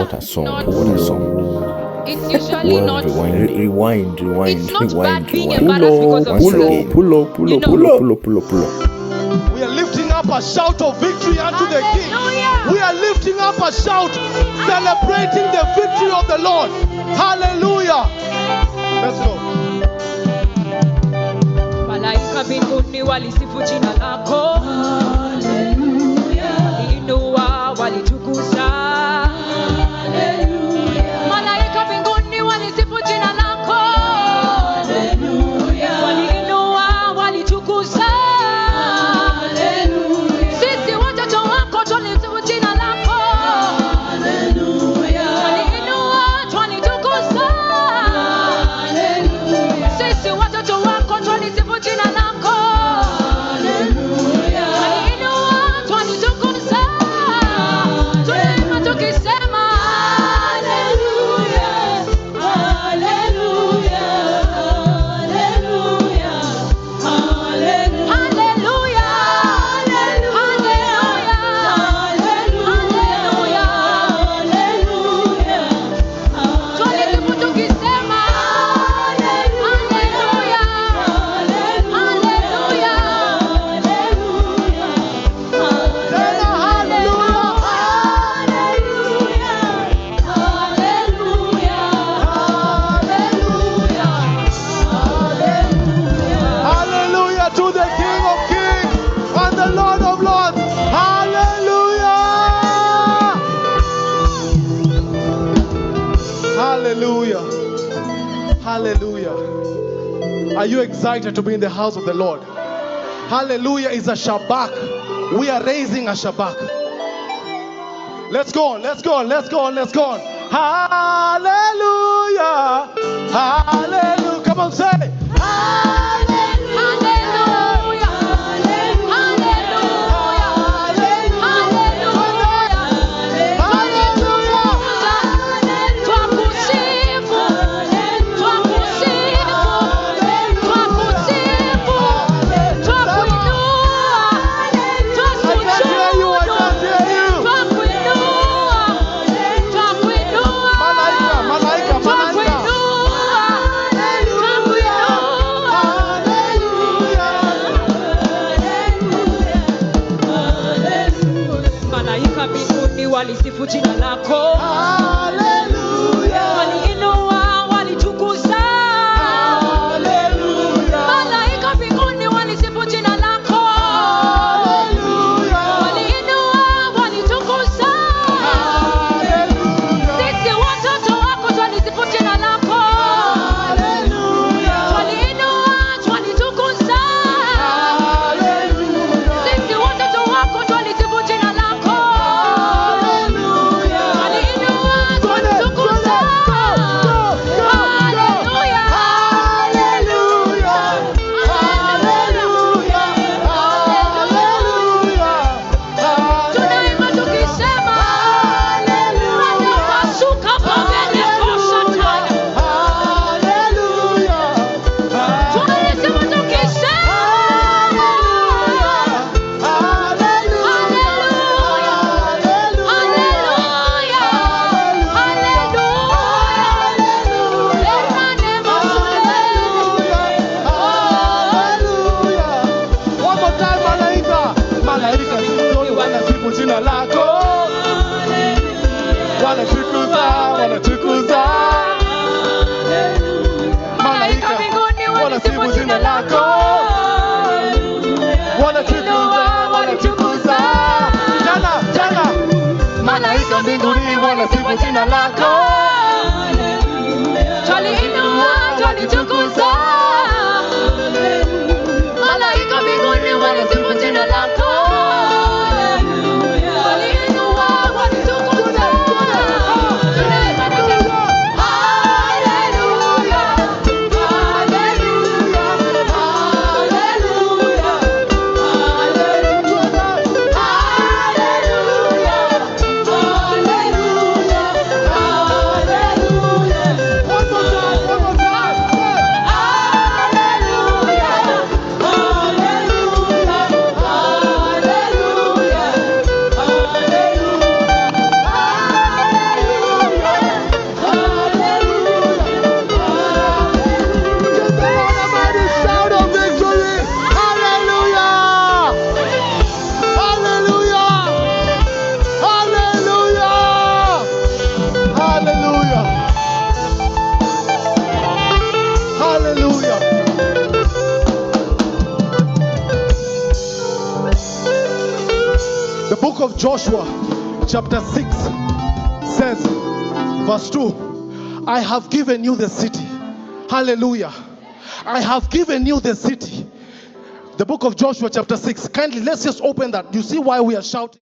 What a song. What a song. It's usually not. Rewind. It's not bad being Pull embarrassed because of up. Pull up. We are lifting up a shout of victory unto the King. We are lifting up a shout, celebrating the victory of the Lord. Hallelujah. Let's go. Malaika mbinguni walisifu jina lako. Hallelujah. Waliinua, walitukuza. Hallelujah. Malaika mbinguni walisifu jina lako. Hallelujah. Waliinua, walitukuza. Hallelujah. Sisi watoto wako tulisifu jina lako. Hallelujah. Waliinua, walitukuza. Hallelujah. Sisi watoto wako tulisifu jina lako. Hallelujah. Are you excited to be in the house of the Lord? Hallelujah is a Shabbat. We are raising a Shabbat. Let's go on. Hallelujah. Hallelujah. Come on, say it. Walisifu jina lako. Hallelujah. Waliinua, walitukuza. Hallelujah. Malaika mbinguni walisifu jina lako. Hallelujah. Waliinua, walitukuza. Hallelujah. Sisi watoto wako twalisifu jina lako. Hallelujah. Waliinua, walitukuza. Hallelujah. Sisi watoto wako twalisifu jina lako. Waliinua, The book of Joshua, chapter 6, says, verse 2, I have given you the city. Hallelujah. I have given you the city. The book of Joshua, chapter 6. Kindly, let's just open that. You see why we are shouting?